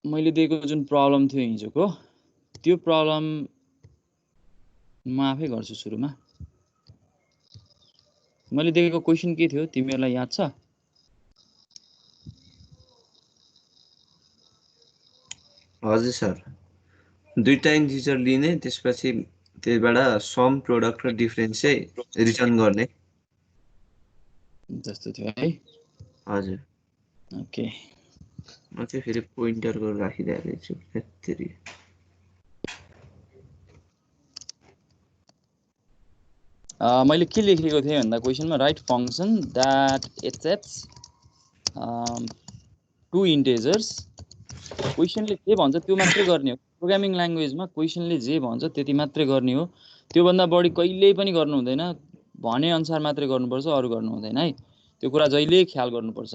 मैले दिएको जुन प्रब्लम थियो हिजोको त्यो प्रब्लम म आफै गर्छु सुरुमा। मैले दिएको क्वेशन के थियो तिमीहरूलाई याद छ? हजुर सर, दुईटा इन्टिजर लिने त्यसपछि त्यसबाट सम प्रोडक्ट र डिफरेन्स चाहिँ रिटर्न गर्ने जस्तो थियो है। हजुर ओके म चाहिँ फेरि पोइन्टरको राखिदिएको छु फेरि। मैले के लेखेको थिएँ भन्दा क्वेसनमा write function that accepts two integers. क्वेसनले जे भन्छ त्यो मात्रै गर्ने हो। प्रोग्रामिङ ल्याङ्ग्वेजमा क्वेसनले जे भन्छ त्यति मात्रै गर्ने हो, त्योभन्दा बढी कहिल्यै पनि गर्नु हुँदैन। भने अनुसार मात्रै गर्नुपर्छ, अरू गर्नु हुँदैन है। त्यो कुरा जहिले ख्याल गर्नुपर्छ।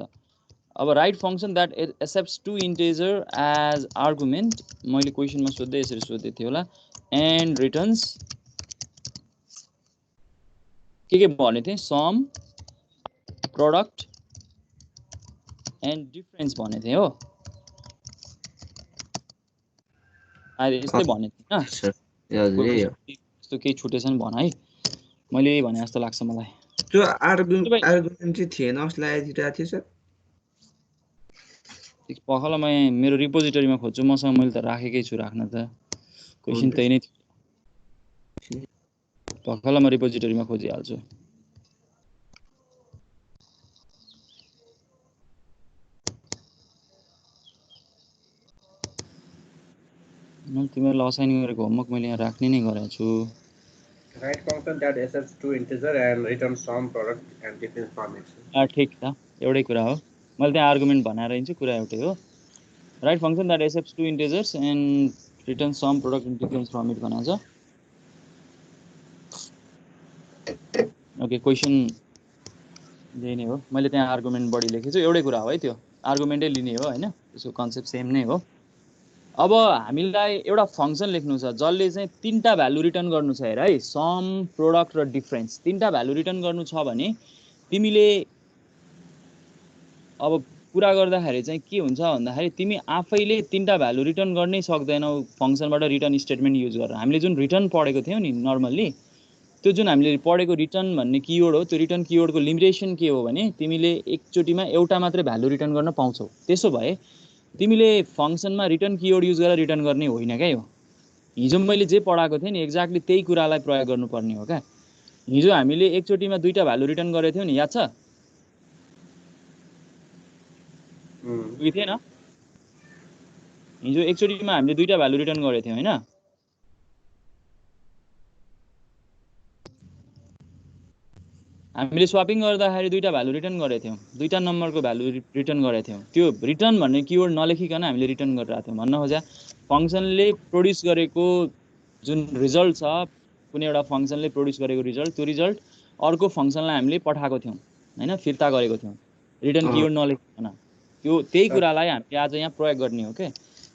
अब write function that accepts two integer as argument, मैले क्वेसनमा सोध्दै यसरी सोध्दै थिएँ होला, एन्ड रिटर्न्स के भने थिएँ, सम प्रोडक्ट एन्ड डिफरेन्स भने थिएँ हो। यस्तै भने थिएँ हैन? यस्तो केही छुटेछन् भन है, मैले यही भने जस्तो लाग्छ मलाई। त्यो आर्गुमेन्ट चाहिँ थिएन जस्तो लागिरहेको थियो सर। पखला म मेरो रिपोजिटरीमा खोज्छु, मसँग मैले त राखेकै छु, राख्न त क्वेसन त्यही नै थियो। पखला म रिपोजिटरीमा खोजिहाल्छु। तिमीहरूलाई असाइन गरेको होमवर्क मैले यहाँ राख्ने नै गरेको छु। Write function that accepts two integer and return sum product and difference format. ठिक छ, एउटै कुरा हो। मैले त्यहाँ आर्गुमेन्ट बनाएर हिँड्छु, कुरा एउटै हो। Write function that accepts two integers and return sum product and difference format भनेको छ। ओके, क्वेसन यही नै हो। मैले त्यहाँ आर्गुमेन्ट बढी लेखेको छु, एउटै कुरा हो है। त्यो आर्गुमेन्टै लिने हो हैन, त्यसको कन्सेप्ट सेम नै हो। अब हामीलाई एउटा फंक्शन लेख्नु छ जसले चाहिँ तीनटा भ्यालु रिटर्न गर्नु छ। हेर है, सम प्रोडक्ट र डिफरेन्स तीनटा भ्यालु रिटर्न गर्नु छ भने तिमीले अब कुरा गर्दाखेरि चाहिँ के हुन्छ भन्दाखेरि तिमी आफैले तीनटा भ्यालु रिटर्न गर्नै सक्दैनौ फंक्शनबाट रिटर्न स्टेटमेन्ट युज गरेर। हामीले जुन रिटर्न पढेको थियौ नि नर्मल्ली, त्यो जुन हामीले पढेको रिटर्न भन्ने किवर्ड हो, त्यो रिटर्न किवर्डको लिमिटेसन के हो भने तिमीले एकचोटीमा एउटा मात्रै भ्यालु रिटर्न गर्न पाउँछौ। त्यसो भए तिमीले फंक्शनमा रिटर्न किवर्ड युज गरेर रिटर्न गर्ने होइन क्या। यो हिजो मैले जे पढाएको थिएँ नि एक्ज्याक्टली त्यही कुरालाई प्रयोग गर्नुपर्ने हो क्या। हिजो हामीले एकचोटीमा दुईटा भ्यालु रिटर्न गरेको थियौ नि, याद छ? थिएन? हिजो एकचोटीमा हामीले दुईटा भ्यालु रिटर्न गरेको थियौ हैन? हामीले स्वापिङ गर्दाखेरि दुईटा भ्यालु रिटर्न गरेको थियौँ, दुईटा नम्बरको भ्यालु रिटर्न गरेको थियौँ। त्यो रिटर्न भन्ने किवर्ड नलेखिकन हामीले रिटर्न गरिरहेको थियौँ। भन्न खोजा फंक्शनले प्रोड्युस गरेको जुन रिजल्ट छ, कुनै एउटा फंक्शनले प्रोड्युस गरेको रिजल्ट, त्यो रिजल्ट अर्को फंक्शनलाई हामीले पठाएको थियौँ हैन, फिर्ता गरेको थियौँ रिटर्न किवर्ड नलेखिकन। त्यो त्यही कुरालाई हामीले आज यहाँ प्रयोग गर्ने हो के।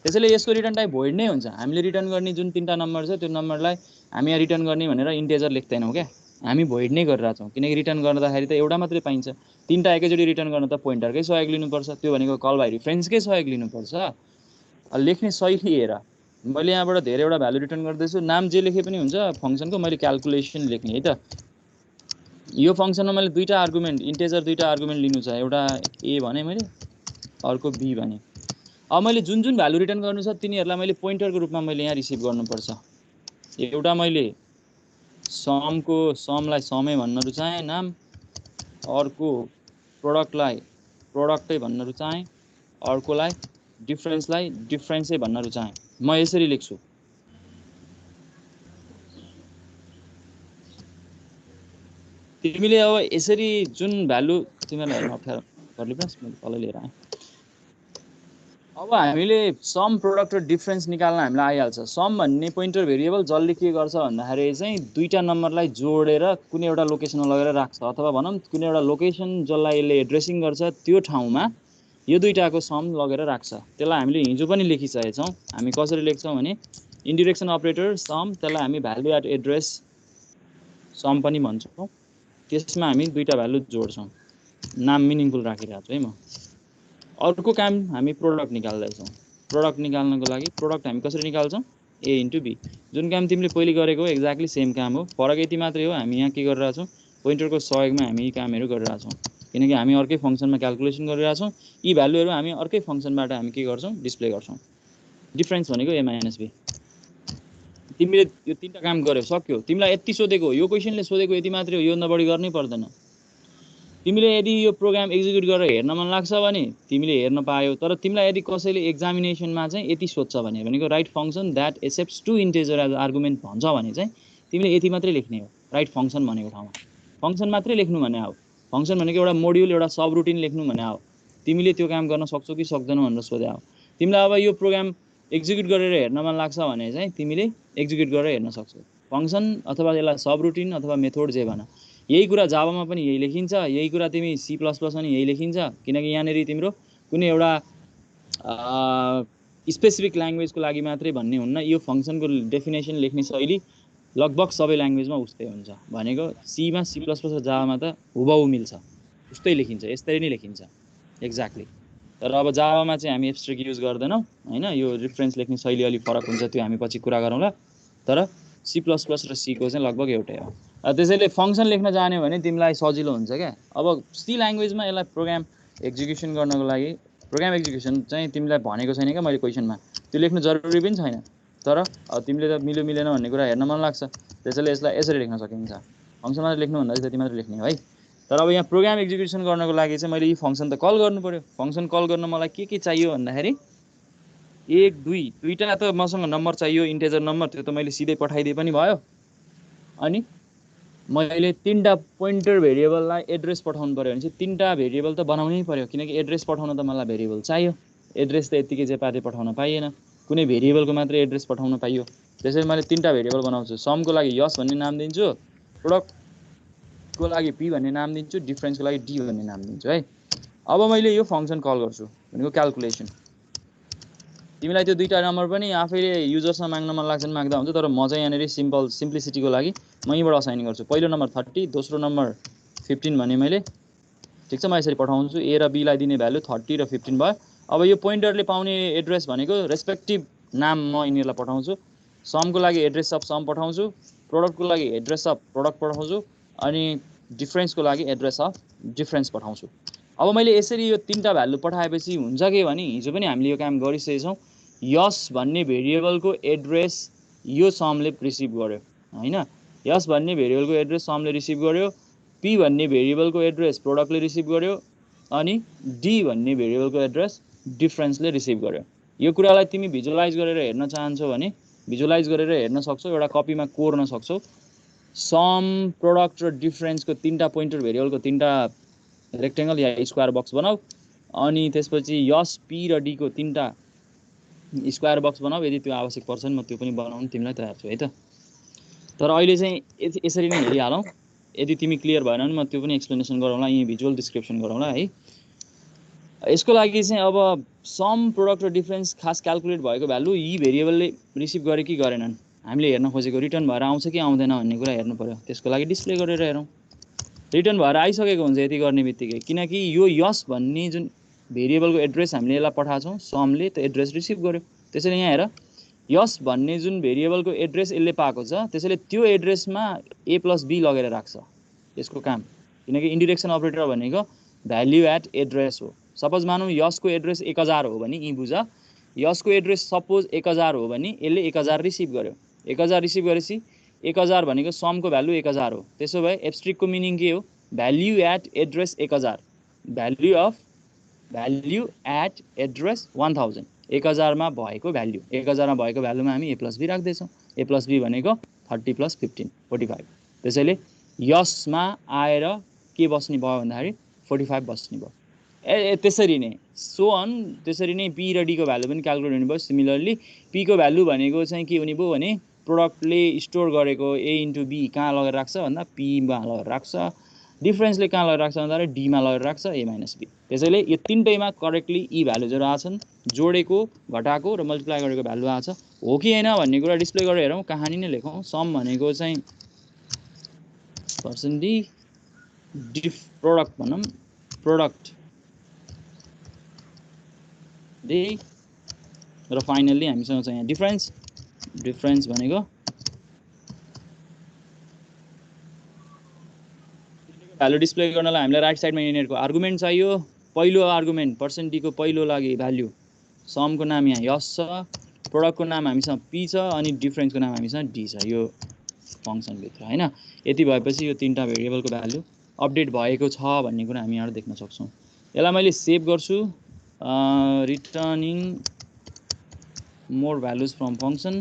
त्यसैले यसको रिटर्न टाइप भोइड नै हुन्छ। हामीले रिटर्न गर्ने जुन तीनटा नम्बर छ त्यो नम्बरलाई हामी यहाँ रिटर्न गर्ने भनेर इन्टिजर लेख्दैनौँ क्या, हामी भोइड नै गरिरहेछौँ। किनकि रिटर्न गर्दाखेरि त एउटा मात्रै पाइन्छ, तीनटा एकैचोटि रिटर्न गर्न त पोइन्टरकै सहयोग लिनुपर्छ, त्यो भनेको कल बाइ रेफरेन्सकै सहयोग लिनुपर्छ। लेख्ने शैली हेर, मैले यहाँबाट धेरैवटा भ्यालु रिटर्न गर्दैछु, नाम जे लेखे पनि हुन्छ फंक्शनको, मैले क्याल्कुलेसन लेख्ने है त। यो फंक्शनमा मैले दुईटा आर्गुमेन्ट इन्टिजर दुईटा आर्गुमेन्ट लिनु छ, एउटा ए भने मैले, अर्को बी भने। अब मैले जुन जुन भ्यालु रिटर्न गर्नु छ तिनीहरूलाई मैले पोइन्टरको रूपमा मैले यहाँ रिसिभ गर्नुपर्छ। एउटा मैले समलाई समै भन्न रुचाएँ नाम, अर्को प्रोडक्टलाई प्रोडक्टै भन्न रुचाएँ, अर्कोलाई डिफरेन्सलाई डिफरेन्सै भन्न रुचाएँ। म यसरी लेख्छु। तिमीले अब यसरी जुन भ्यालु तिमीलाई हेर्न अप्ठ्यारो गरिलिनुहोस्, मैले तल लिएर आएँ। अब हामीले सम प्रोडक्ट र डिफरेन्स निकाल्न हामीलाई आइहाल्छ। सम भन्ने पोइन्टर भेरिएबल जसले के गर्छ भन्दाखेरि चाहिँ दुईटा नम्बरलाई जोडेर कुनै एउटा लोकेसनमा लगेर राख्छ, अथवा भनौँ कुनै एउटा लोकेसन जसलाई यसले एड्रेसिङ गर्छ त्यो ठाउँमा यो दुईटाको सम लगेर राख्छ। त्यसलाई हामीले हिजो पनि लेखिसकेका छौँ। हामी कसरी लेख्छौँ भने इन्डिरेक्सन अपरेटर सम, त्यसलाई हामी भ्यालु एट एड्रेस सम पनि भन्छौँ। त्यसमा हामी दुईटा भ्यालु जोड्छौँ। नाम मिनिङफुल राखिरहेको छु है म। अर्को काम हामी प्रोडक्ट निकाल्दैछौँ। प्रोडक्ट निकाल्नको लागि प्रोडक्ट हामी कसरी निकाल्छौँ a इन्टु b जुन काम तिमीले पहिले गरेको हो एक्ज्याक्टली सेम काम हो फरक यति मात्रै हो हामी यहाँ के गरिरहेछौँ पोइन्टरको सहयोगमा हामी यी कामहरू गरिरहेछौँ किनकि हामी अर्कै फङ्सनमा क्याल्कुलेसन गरिरहेछौँ यी भ्यालुहरू हामी अर्कै फङ्सनबाट हामी के गर्छौँ डिस्प्ले गर्छौँ डिफरेन्स भनेको a माइनस b तिमीले यो तीनटा काम गर्यौ सक्यो तिमीलाई यति सोधेको यो क्वेशनले सोधेको यति मात्रै हो यो भन्दा बढी गर्नै पर्दैन तिमीले यदि यो प्रोग्राम एक्जिक्युट गरेर हेर्न मन लाग्छ भने तिमीले हेर्न पायौ तर तिमीलाई यदि कसैले एक्जामिनेसनमा चाहिँ यति सोध्छ भने भनेको write function that accepts two integer as argument भन्छ भने चाहिँ तिमीले यति मात्रै लेख्ने हो राइट फङ्सन भनेको ठाउँमा फङ्सन मात्रै लेख्नु भने हो फङ्सन भनेको एउटा मोड्युल एउटा सब रुटिन लेख्नु भने हो तिमीले त्यो काम गर्न सक्छौ कि सक्दैनौ भनेर सोधे हो तिमीलाई अब यो प्रोग्राम एक्जिक्युट गरेर हेर्न मन लाग्छ भने चाहिँ तिमीले एक्जिक्युट गरेर हेर्न सक्छौ फङ्सन अथवा यसलाई सब रुटिन अथवा मेथड जे भन यही कुरा जावामा पनि यही लेखिन्छ यही कुरा तिमी सी प्लस प्लस पनि यही लेखिन्छ किनकि यहाँनिर तिम्रो कुनै एउटा स्पेसिफिक ल्याङ्ग्वेजको लागि मात्रै भन्ने हुन्न यो फङ्सनको डेफिनेसन लेख्ने शैली लगभग सबै ल्याङ्ग्वेजमा उस्तै हुन्छ भनेको सीमा सी प्लस प्लस र जावामा त हुबहु मिल्छ उस्तै लेखिन्छ यसरी नै लेखिन्छ एक्ज्याक्टली तर अब जावामा चाहिँ हामी एब्स्ट्रेक्ट युज गर्दैनौँ हैन यो रिफरेन्स लेख्ने शैली अलिक फरक हुन्छ त्यो हामी पछि कुरा गरौँला तर सी प्लस प्लस र सीको चाहिँ लगभग एउटै हो त्यसैले फङ्सन लेख्न जान्यो भने तिमीलाई सजिलो हुन्छ क्या अब सी ल्याङ्ग्वेजमा यसलाई प्रोग्राम एक्जिक्युसन गर्नको लागि प्रोग्राम एक्जिक्युसन चाहिँ तिमीलाई भनेको छैन क्या मैले क्वेसनमा त्यो लेख्नु जरुरी पनि छैन तर तिमीले त मिल्यो मिलेन भन्ने कुरा हेर्न मन लाग्छ त्यसैले यसलाई यसरी लेख्न सकिन्छ फङ्सन मात्रै लेख्नु भन्दा त्यति मात्रै लेख्ने है तर अब यहाँ प्रोग्राम एक्जिक्युसन गर्नको लागि चाहिँ मैले यी फङ्सन त कल गर्नु पर्यो फङ्सन कल गर्न मलाई के चाहियो भन्दाखेरि 1 2 दुईटा त मसँग नम्बर चाहियो इन्टिजर नम्बर त्यो त मैले सिधै पठाइदिए पनि भयो अनि मैले तीनटा पोइन्टर भेरिएबललाई एड्रेस पठाउनु पर्यो भने चाहिँ तीनटा भेरिएबल त बनाउनै पर्यो किनकि एड्रेस पठाउन त मलाई भेरिएबल चाहियो एड्रेस त यतिकै जे पारे पठाउन पाइएन कुनै भेरिएबलको मात्रै एड्रेस पठाउन पाइयो त्यसैले मैले तीनटा भेरिएबल बनाउँछु समको लागि यस भन्ने नाम दिन्छु प्रोडक्टको लागि पी भन्ने नाम दिन्छु डिफरेन्सको लागि डी भन्ने नाम दिन्छु है अब मैले यो फङ्सन कल गर्छु भनेको क्याल्कुलेसन तिमीलाई त्यो दुईटा नम्बर पनि आफैले युजर्समा माग्न मन लाग्छ माग्दा हुन्छ तर म चाहिँ यहाँनिर सिम्प्लिसिटीको लागि म यहीँबाट असाइन गर्छु पहिलो नम्बर 30 दोस्रो नम्बर 15 भने मैले ठिक छ म यसरी पठाउँछु ए र बीलाई दिने भ्यालु 30 र 15 भयो अब यो पोइन्टरले पाउने एड्रेस भनेको रेस्पेक्टिभ नाम म यिनीहरूलाई पठाउँछु समको लागि एड्रेस अफ सम पठाउँछु प्रोडक्टको लागि एड्रेस अफ प्रोडक्ट पठाउँछु अनि डिफरेन्सको लागि एड्रेस अफ डिफरेन्स पठाउँछु अब मैले यसरी यो तीनटा भ्यालु पठाएपछि हुन्छ के भने हिजो पनि हामीले यो काम गरिसकेका छौँ यस भन्ने भेरिएबलको एड्रेस यो समले रिसिभ गर्यो हैन यस भन्ने भेरिएबलको एड्रेस समले रिसिभ गर्यो पी भन्ने भेरिएबलको एड्रेस प्रोडक्टले रिसिभ गर्यो अनि डी भन्ने भेरिएबलको एड्रेस डिफरेन्सले रिसिभ गर्यो यो कुरालाई तिमी भिजुअलाइज गरेर हेर्न चाहन्छौ भने भिजुअलाइज गरेर हेर्न सक्छौ एउटा कपीमा कोर्न सक्छौ सम प्रोडक्ट र डिफरेन्सको तीनटा पोइन्टर भेरिएबलको तीनटा रेक्टेंगल या स्क्वायर बक्स बनाऊ अनि त्यसपछि यस पी र डी को तीनटा स्क्वायर बक्स बनाऊ यदि त्यो आवश्यक पर्छ नि म त्यो पनि बनाउन तिमीलाई तयार छु है त तर अहिले चाहिँ यसरी नै हेरिहालौँ यदि तिमी क्लियर भएन भने म त्यो पनि एक्सप्लेनेसन गरौँला यही भिजुअल डिस्क्रिप्सन गरौँला है यसको लागि चाहिँ अब सम प्रोडक्ट र डिफरेन्स खास क्याल्कुलेट भएको भ्यालु यी भेरिएबलले रिसिभ गरे कि गरेनन् हामीले हेर्न खोजेको रिटर्न भएर आउँछ कि आउँदैन भन्ने कुरा हेर्नु पर्यो त्यसको लागि डिस्प्ले गरेर हेरौँ रिटर्न भएर आइसकेको हुन्छ यति गर्ने बित्तिकै किनकि यो यस भन्ने जुन भेरिएबलको एड्रेस हामीले यसलाई पठाछौँ समले त एड्रेस रिसिभ गर्यो त्यसैले यहाँ हेर यस भन्ने जुन भेरिएबलको एड्रेस यसले पाएको छ त्यसैले त्यो एड्रेसमा a प्लस b लगेर राख्छ यसको काम किनकि इन्डिरेक्सन अपरेटर भनेको भ्याल्यु एट एड्रेस हो सपोज मानौँ यसको एड्रेस 1000 हो भने यी बुझ यसको एड्रेस सपोज 1000 हो भने यसले 1000 रिसिभ गर्यो 1000 रिसिभ गरेपछि 1000 भनेको समको भ्यालु 1000 हो त्यसो भए एब्स्ट्रिक्टको मिनिङ के हो value at address 1000 value at address 1000 1000 मा भएको भ्याल्यु 1000 मा भएको भ्यालुमा हामी a plus b राख्दैछौँ a plus b भनेको 30 प्लस 15 45 त्यसैले यसमा आएर के बस्ने भयो भन्दाखेरि 45 बस्ने भयो त्यसरी नै सो अन त्यसरी नै p र d को भ्यालु पनि क्याल्कुलेट हुने भयो सिमिलरली p को भ्यालु भनेको चाहिँ के हुने भयो भने प्रोडक्टले स्टोर गरेको a इन्टु b कहाँ लगेर राख्छ भन्दा p मा लगेर राख्छ डिफरेन्सले कहाँ लगेर राख्छ भन्दा d मा लगेर राख्छ a माइनस b त्यसैले यो तीनटैमा करेक्टली यी भ्यालुजहरू आछन् जोडेको घटाको र मल्टिप्लाई गरेको भ्यालु आछ हो कि हैन भन्ने कुरा डिस्प्ले गरेर हेरौँ कहानी नै लेखौँ सम भनेको चाहिँ पर्सन डी प्रोडक्ट भनौँ प्रोडक्ट डी र फाइनल्ली हामीसँग छ यहाँ डिफरेन्स भनेको भ्यालु डिस्प्ले गर्नलाई हामीलाई राइट साइडमा यिनीहरुको आर्गुमेन्ट चाहियो पहिलो आर्गुमेन्ट % को पहिलो लागि भ्यालु समको नाम यहाँ यस छ प्रोडक्टको नाम हामीसँग p छ अनि डिफरेन्सको नाम हामीसँग d छ यो फंक्सन भित्र हैन यति भएपछि यो तीनटा भेरिएबलको भ्यालु अपडेट भएको छ भन्ने कुरा हामी यहाँ देख्न सक्छौं यसलाई मैले सेभ गर्छु returning more values from function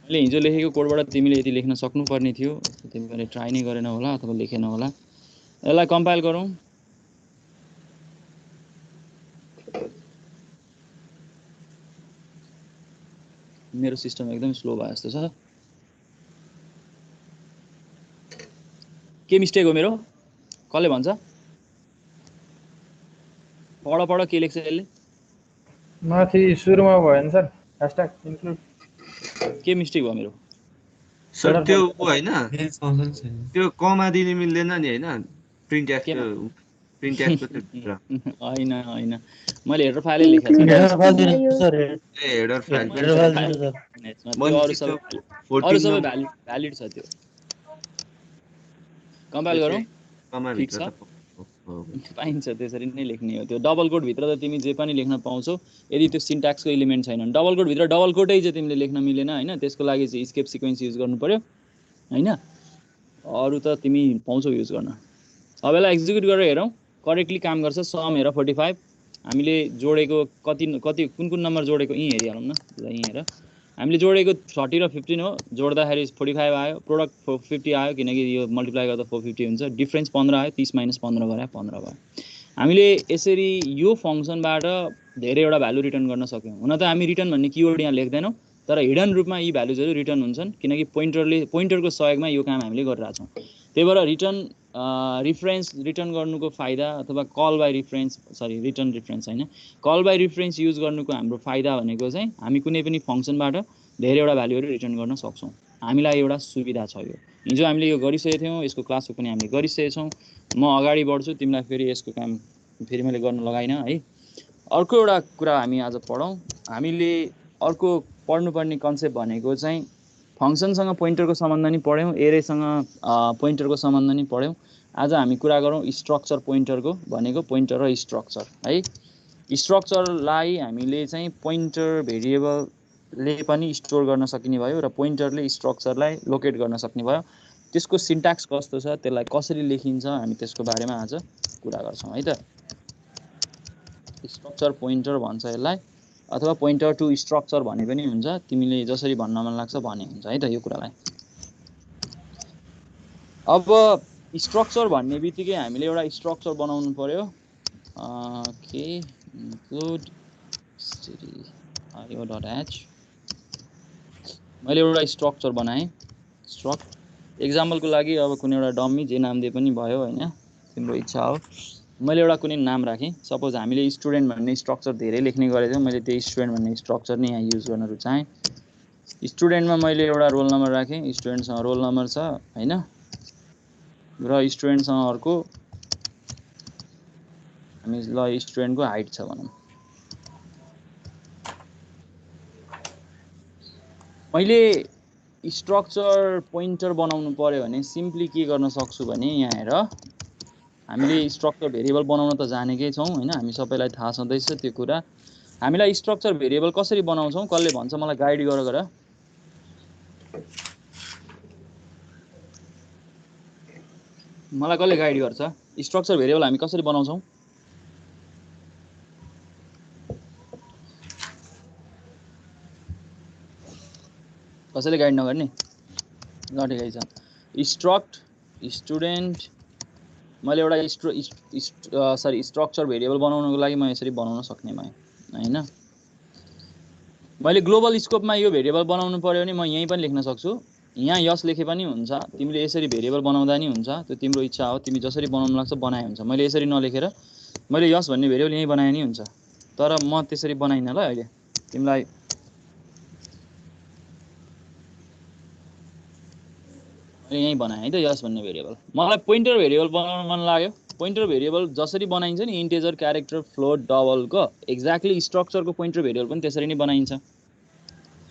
मैले हिजो लेखेको कोडबाट तिमीले यति लेख्न सक्नुपर्ने थियो तिमीले ट्राई नै गरेन होला अथवा लेखेन होला यसलाई कम्पाइल गरौँ मेरो सिस्टम एकदम स्लो भयो जस्तो छ के मिस्टेक हो मेरो कसले भन्छ पढ के लेख्छ यसले माथि सुरुमा भयो नि सर # इन्क्लुड के मिस्टेक भयो मेरो सर त्यो हैन त्यो कमा दिने मिल्दैन नि हैन प्रिन्ट एक्स को हैन मैले हेडर फाइलै लेखेको छु हेडर फाइल दिनु सर हेडर फाइल अरु सबै भ्यालिड छ त्यो कम्पाइल गरौँ कमा ठीक भित्र छ पाइन्छ त्यसरी नै लेख्ने हो त्यो डबल कोट भित्र त तिमी जे पनि लेख्न पाउँछौ यदि त्यो सिन्ट्याक्सको एलिमेन्ट छैन डबल कोट भित्र डबल कोटै चाहिँ तिमीले लेख्न मिलेन हैन त्यसको लागि चाहिँ स्केप सिक्वेन्स युज गर्नु पर्यो हैन अरु त तिमी पाउँछौ युज गर्न अब यसलाई एक्जिक्युट गरेर हेरौँ करेक्टली काम गर्छ सम हेर 45 हामीले जोडेको कति कुन नम्बर जोडेको यही हेरिहालौँ न ल यही हेर हामीले जोडेको 30 र 15 हो जोड्दाखेरि 45 आयो प्रोडक्ट 450 आयो किनकि यो मल्टिप्लाई गर्दा 450 हुन्छ डिफरेन्स 15 आयो 30 - 15 गरे 15 भयो हामीले यसरी यो फंक्सनबाट धेरैवटा भ्यालु रिटर्न गर्न सक्यौं हुन त हामी रिटर्न भन्ने किवर्ड यहाँ लेख्दैनौं तर हिडन रूपमा यी भ्यालुजहरु रिटर्न हुन्छन् किनकि पोइन्टरको सहयोगमा यो काम हामीले गरिरहेका छौं त्यही भएर रिटर्न रिफरेन्स रिटर्न गर्नुको फाइदा अथवा call by reference sorry return reference हैन कल बाइ रिफरेन्स युज गर्नुको हाम्रो फाइदा भनेको चाहिँ हामी कुनै पनि फंक्सनबाट धेरैवटा भ्यालुहरु रिटर्न गर्न सक्छौं हामीलाई एउटा सुविधा छ यो हिजो हामीले यो गरिसकेका थियौं यसको क्लासको पनि हामीले गरिसकेका छौं म अगाडि बढ्छु तिमीलाई फेरि यसको काम फेरि मैले गर्न लगाइन है अर्को एउटा कुरा हामी आज पढौं हामीले अर्को पढ्नुपर्ने कन्सेप्ट भनेको चाहिँ फंक्सनसँग पोइन्टरको सम्बन्ध नि पढ्यौं एरेसँग पोइन्टरको सम्बन्ध नि पढ्यौं आज हामी कुरा गरौं स्ट्रक्चर पोइन्टरको भनेको पोइन्टर र स्ट्रक्चर है स्ट्रक्चरलाई हामीले चाहिँ पोइन्टर भेरिएबलले पनि स्टोर गर्न सकिने भयो र पोइन्टरले स्ट्रक्चरलाई लोकेट गर्न सक्ने भयो त्यसको सिन्ट्याक्स कस्तो छ त्यसलाई कसरी लेखिन्छ हामी त्यसको बारेमा आज कुरा गर्छौं है त स्ट्रक्चर पोइन्टर भन्छ यसलाई अथवा पोइन्टर टु स्ट्रक्चर भने पनि हुन्छ तिमीले जसरी भन्न मन लाग्छ भने हुन्छ है त यो कुरालाई अब स्ट्रक्चर भन्ने बित्तिकै हामीले एउटा स्ट्रक्चर बनाउनु पर्यो के include io.h मैले एउटा स्ट्रक्चर बनाएँ स्ट्रक्ट एक्जाम्पलको लागि अब कुनै एउटा डमी जे नाम दिए पनि भयो हैन तिम्रो इच्छा हो मैले एउटा कुनै नाम राखेँ सपोज हामीले स्टुडेन्ट भन्ने स्ट्रक्चर धेरै लेख्ने गरेको थियौं मैले त्यही स्टुडेन्ट भन्ने स्ट्रक्चर नै यहाँ युज गर्न रुचाएँ स्टुडेन्टमा मैले एउटा रोल नम्बर राखेँ स्टुडेन्टसँग रोल नम्बर छ हैन र स्टुडेन्टसँग अर्को हामी ल स्टुडेन्टको हाइट छ भनौं मैले स्ट्रक्चर पोइन्टर बनाउनु पर्यो भने सिम्पली के गर्न सक्छु भने यहाँ हेर हामीले स्ट्रक्चर भेरिएबल बनाउन त जानेकै छौं हैन हामी सबैलाई थाहा छँदैछ त्यो कुरा हामीलाई स्ट्रक्चर भेरिएबल कसरी बनाउँछौं कसले भन्छ मलाई गाइड गर मलाई कसले गाइड गर्छ स्ट्रक्चर भेरिएबल हामी कसरी बनाउँछौं कसैले गाइड नगर्ने ल ठिकै छ स्ट्रक्ट स्टुडेन्ट मैले एउटा स्ट्रक्चर भेरिएबल बनाउनको लागि म यसरी बनाउन सक्ने भएँ हैन मैले ग्लोबल स्कोपमा यो भेरिएबल बनाउनु पर्यो भने म यही पनि लेख्न सक्छु यहाँ यस लेखे पनि हुन्छ तिमीले यसरी भेरिएबल बनाउँदा नि हुन्छ त्यो तिम्रो इच्छा हो तिमी जसरी बनाउन लाग्छ बनाए हुन्छ मैले यसरी नलेखेर मैले यस भन्ने भेरिएबल यही बनाए नि हुन्छ तर म त्यसरी बनाइन ल अहिले तिमीलाई यही बनाए है त यस भन्ने भेरिएबल मलाई पोइन्टर भेरिएबल बनाउन मन लाग्यो पोइन्टर भेरिएबल जसरी बनाइन्छ नि इन्टिजर क्यारेक्टर फ्लोट डबलको एक्ज्याक्टली स्ट्रक्चरको पोइन्टर भेरिएबल पनि त्यसरी नै बनाइन्छ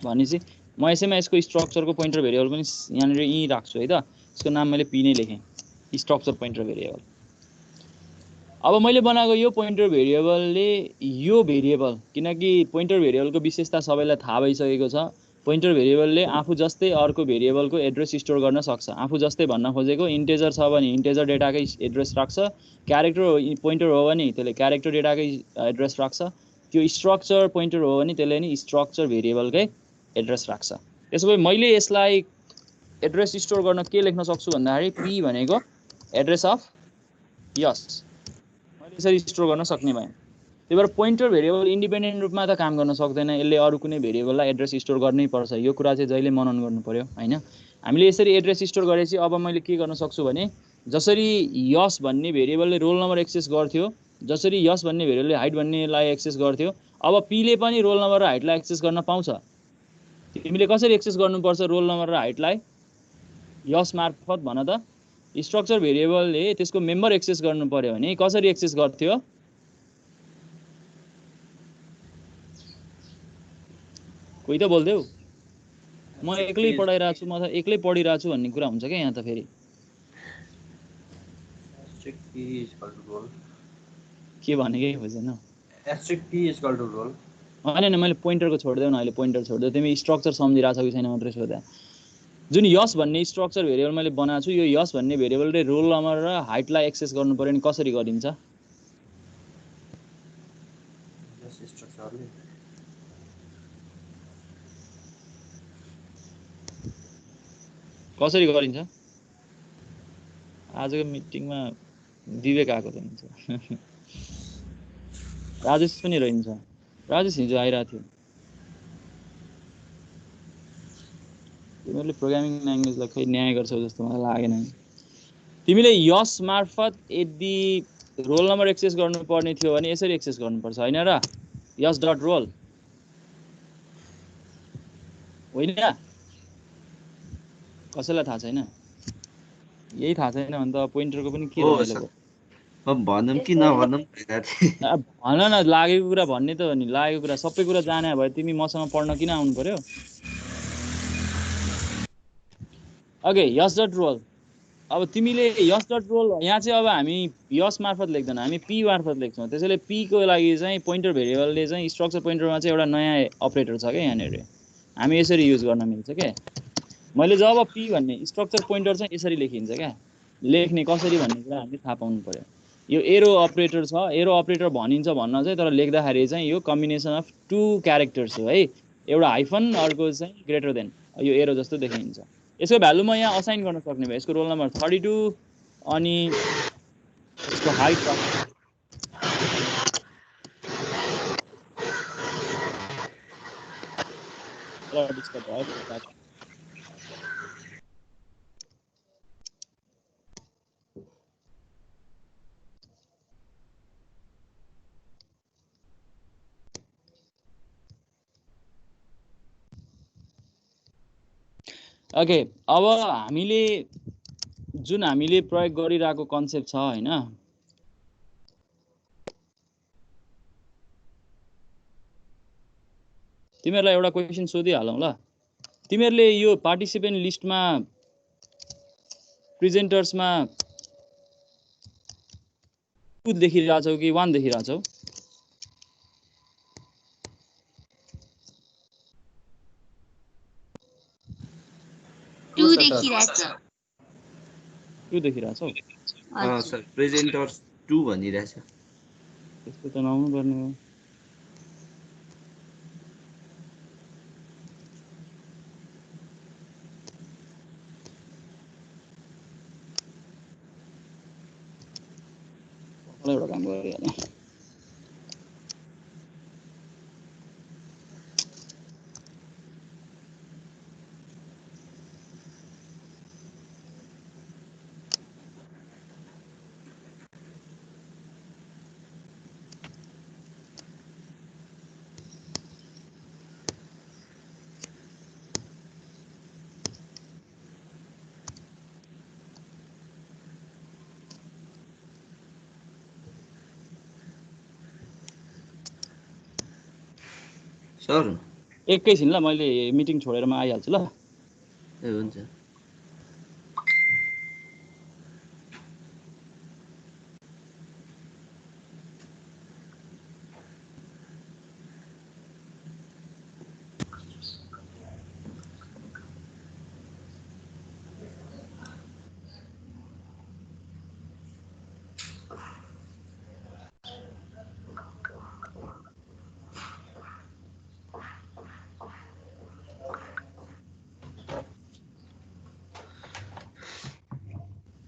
भनेपछि म यसैमा यसको स्ट्रक्चरको पोइन्टर भेरिएबल पनि यहाँनिर यहीँ राख्छु है त यसको नाम मैले पी नै लेखेँ स्ट्रक्चर पोइन्टर भेरिएबल अब मैले बनाएको यो पोइन्टर भेरिएबलले यो भेरिएबल किनकि पोइन्टर भेरिएबलको विशेषता सबैलाई थाहा भइसकेको छ पोइन्टर भेरिएबलले आफू जस्तै अर्को भेरिएबलको एड्रेस स्टोर गर्न सक्छ आफू जस्तै भन्न खोजेको इन्टिजर छ भने इन्टिजर डेटाकै एड्रेस राख्छ क्यारेक्टर पोइन्टर हो भने त्यसले क्यारेक्टर डेटाकै एड्रेस राख्छ त्यो स्ट्रक्चर पोइन्टर हो भने त्यसले नि स्ट्रक्चर भेरिएबलकै एड्रेस राख्छ त्यसो भए मैले यसलाई एड्रेस स्टोर गर्न के लेख्न सक्छु भन्दाखेरि पी भनेको एड्रेस अफ यस मैले यसरी स्टोर गर्न सक्ने भएँ त्यही भएर पोइन्टर भेरिएबल इन्डिपेन्डेन्ट रूपमा त काम गर्न सक्दैन यसले अरू कुनै भेरिएबललाई एड्रेस स्टोर गर्नै पर्छ यो कुरा चाहिँ जहिले मनन गर्नु पर्यो हैन हामीले यसरी एड्रेस स्टोर गरेपछि अब मैले के गर्न सक्छु भने जसरी यस भन्ने भेरिएबलले रोल नम्बर एक्सेस गर्थ्यो जसरी यस भन्ने भेरिएबलले हाइट भन्नेलाई एक्सेस गर्थ्यो अब पीले पनि रोल नम्बर र हाइटलाई एक्सेस गर्न पाउँछ तिमीले कसरी एक्सेस गर्नुपर्छ रोल नम्बर र हाइटलाई यस मार्फत भन त स्ट्रक्चर भेरिएबलले त्यसको मेम्बर एक्सेस गर्नु पर्यो भने कसरी एक्सेस गर्थ्यो कोही त बोल्देऊ म एक्लै पढाइरहेको छु म त एक्लै पढिरहेको छु भन्ने कुरा हुन्छ क्या यहाँ त फेरि के भनेकै बुझेन होइन मैले पोइन्टरको छोडिदेऊ न अहिले पोइन्टर छोडिदेऊ तिमी स्ट्रक्चर सम्झिरहेको छ कि छैन मात्रै सोधा जुन यस भन्ने स्ट्रक्चर भेरिएबल मैले बनाएको छु यो यस भन्ने भेरिएबलले रोल नम्बर र हाइटलाई एक्सेस गर्नु पर्यो नि कसरी गरिन्छ कसरी गरिन्छ आजको मिटिङमा विवेक आएको थिएन राजेश पनि रहन्छ राजेश हिजो आइरहेको थियो तिमीहरूले प्रोग्रामिङ ल्याङ्ग्वेजलाई खै न्याय गर्छौ जस्तो मलाई लागेन तिमीले यस मार्फत यदि रोल नम्बर एक्सेस गर्नुपर्ने थियो भने यसरी एक्सेस गर्नुपर्छ होइन र यस डट रोल होइन कसैलाई थाहा छैन यही थाहा छैन भने त पोइन्टरको पनि के रमाइलो अब भनौँ कि नभनौँ भन न लागेको कुरा भन्ने त हो नि लागेको कुरा सबै कुरा जाने भए तिमी मसँग पढ्न किन आउनु पर्यो ओके यस डट रोल अब तिमीले यस डट रोल यहाँ चाहिँ अब हामी यस मार्फत लेख्दैन हामी पी मार्फत लेख्छौँ त्यसैले पी को लागि चाहिँ पोइन्टर भेरिएबलले चाहिँ स्ट्रक्चर पोइन्टरमा चाहिँ एउटा नयाँ अपरेटर छ क्या यहाँनिर हामी यसरी युज गर्न मिल्छ क्या मैले जब पी भन्ने स्ट्रक्चर पोइन्टर चाहिँ यसरी लेखिन्छ क्या लेख्ने कसरी भन्ने कुरा हामीले थाहा पाउनु पर्यो यो एरो अपरेटर छ एरो अपरेटर भनिन्छ भन्न चाहिँ तर लेख्दाखेरि चाहिँ यो कम्बिनेसन अफ टु क्यारेक्टर्स हो है एउटा हाइफन अर्को चाहिँ ग्रेटर देन यो एरो जस्तो देखिन्छ यसको भ्यालु म यहाँ असाइन गर्न सक्ने भए यसको रोल नम्बर 32 अनि यसको हाइट ओके अब हामीले जुन हामीले प्रयोग गरिरहेको कन्सेप्ट छ हैन तिमीहरूलाई एउटा क्वेशन सोधिहालौँ ल तिमीहरूले यो पार्टिसिपेन्ट लिस्टमा प्रेजेन्टर्समा 2 देखिरहेछौ कि 1 देखिरहेछौ 2 देखिरहेछ 2 देखिरहेछौ सर प्रेजेन्टर्स 2 भनिरहेछ त्यस्तो त नहुनु पर्ने हो एउटा काम गरिहाल्ने सर एकैछिन ल, मैले मिटिङ छोडेर म आइहाल्छु ल। ए हुन्छ।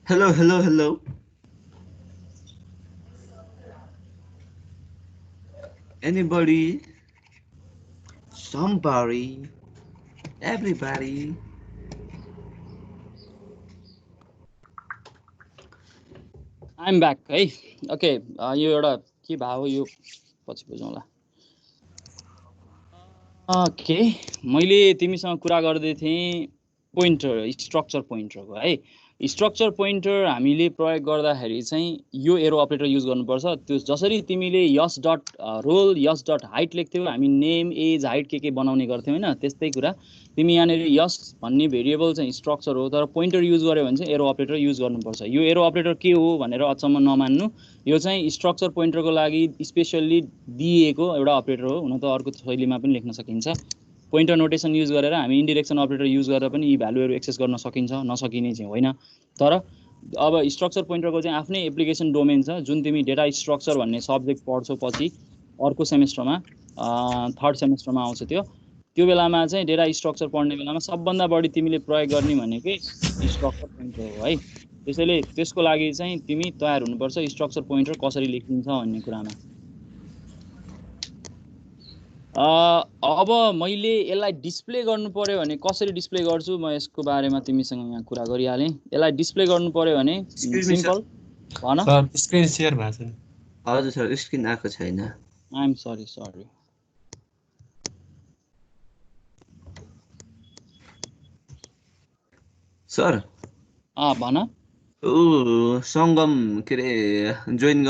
Hello, hello, hello. Anybody? Somebody? Everybody? I'm back है। ओके, यो एउटा के भयो यो पछि बुझौँला। ओके, मैले तिमीसँग कुरा गर्दै थिएँ पोइन्टर, स्ट्रक्चर पोइन्टरको है। स्ट्रक्चर पोइन्टर हामीले प्रयोग गर्दाखेरि चाहिँ यो एरो अपरेटर युज गर्नुपर्छ। त्यो जसरी तिमीले यस डट रोल यस डट हाइट लेख्थ्यौ, हामी नेम एज हाइट के बनाउने गर्थ्यौँ होइन, त्यस्तै कुरा तिमी यहाँनिर यस भन्ने भेरिएबल चाहिँ स्ट्रक्चर हो, तर पोइन्टर युज गर्यो भने चाहिँ एरो अपरेटर युज गर्नुपर्छ। यो एरो अपरेटर के हो भनेर अचम्म नमान्नु, यो चाहिँ स्ट्रक्चर पोइन्टरको लागि स्पेसल्ली दिएको एउटा अपरेटर हो। हुन त अर्को शैलीमा पनि लेख्न सकिन्छ। पोइन्टर नोटेसन युज गरेर हामी इन्डिरेक्सन अपरेटर युज गरेर पनि यी भ्यालुहरू एक्सेस गर्न सकिन्छ, नसकिने चाहिँ होइन। तर अब स्ट्रक्चर पोइन्टरको चाहिँ आफ्नै एप्लिकेसन डोमेन छ, जुन तिमी डेटा स्ट्रक्चर भन्ने सब्जेक्ट पढ्छौ पछि अर्को सेमेस्टरमा, थर्ड सेमेस्टरमा आउँछ त्यो बेलामा चाहिँ डेटा स्ट्रक्चर पढ्ने बेलामा सबभन्दा बढी तिमीले प्रयोग गर्ने भनेकै स्ट्रक्चर पोइन्टर हो है। त्यसैले त्यसको लागि चाहिँ तिमी तयार हुनुपर्छ स्ट्रक्चर पोइन्टर कसरी लेखिन्छ भन्ने कुरामा। अब मैले यसलाई डिस्प्ले गर्नु पर्यो भने कसरी डिस्प्ले गर्छु म यसको बारेमा तिमीसँग यहाँ कुरा गरिहालेँ। यसलाई डिस्प्ले गर्नु पर्यो भने सिम्पल भन। सर स्क्रिन शेयर भएको छैन। हजुर सर, स्क्रिन आएको छैन। I am sorry. सर भन। ऊ सङ्गम के अरे जोइन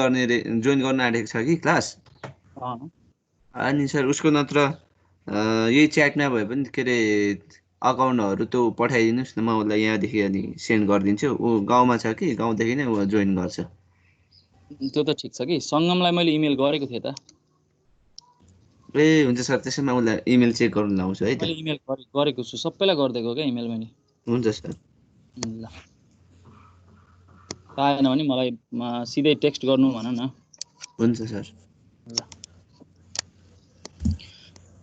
गर्न आँटेको छ कि क्लास। अनि सर उसको नत्र यही च्याटमा भए पनि के अरे अकाउन्टहरू त पठाइदिनुहोस् न, म उसलाई यहाँदेखि अनि सेन्ड गरिदिन्छु। ऊ गाउँमा छ कि गाउँदेखि नै ऊ जोइन गर्छ। त्यो त ठिक छ कि, सङ्गमलाई मैले इमेल गरेको थिएँ त। ए हुन्छ सर, त्यसैमा उसलाई इमेल चेक गर्नु लाउँछु है त। मैले इमेल गरेको छु, सबैलाई गरिदिएको क्या इमेल मैले। हुन्छ सर। ल, पाएन भने मलाई सिधै टेक्स्ट गर्नु भन न। हुन्छ सर। ल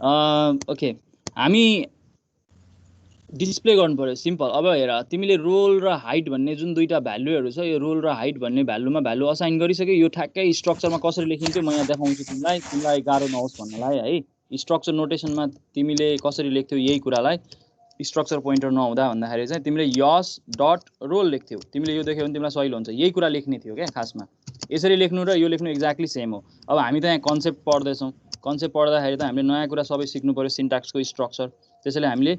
ओके, हामी डिस्प्ले गर्नु पर्यो सिम्पल। अब हेर, तिमीले रोल र हाइट भन्ने जुन दुईवटा भ्यालुहरू छ, यो रोल र हाइट भन्ने भ्यालुमा भ्यालु असाइन गरिसक्यो। यो ठ्याक्कै स्ट्रक्चरमा कसरी लेखिन्थ्यो म यहाँ देखाउँछु तिमीलाई गाह्रो नहोस् भन्नलाई है। स्ट्रक्चर नोटेसनमा तिमीले कसरी लेख्थ्यौ यही कुरालाई स्ट्रक्चर पोइन्टर नहुँदा भन्दाखेरि चाहिँ तिमीले यस डट रोल लेख्थ्यौ। तिमीले यो देख्यौ भने तिमीलाई सहिलो हुन्छ, यही कुरा लेख्ने थियो क्या खासमा। यसरी लेख्नु र यो लेख्नु एक्ज्याक्टली सेम हो। अब हामी त यहाँ कन्सेप्ट पढ्दैछौँ, कन्सेप्ट पढ्दाखेरि त हामीले नयाँ कुरा सबै सिक्नु पर्यो, सिन्ट्याक्सको स्ट्रक्चर। त्यसैले हामीले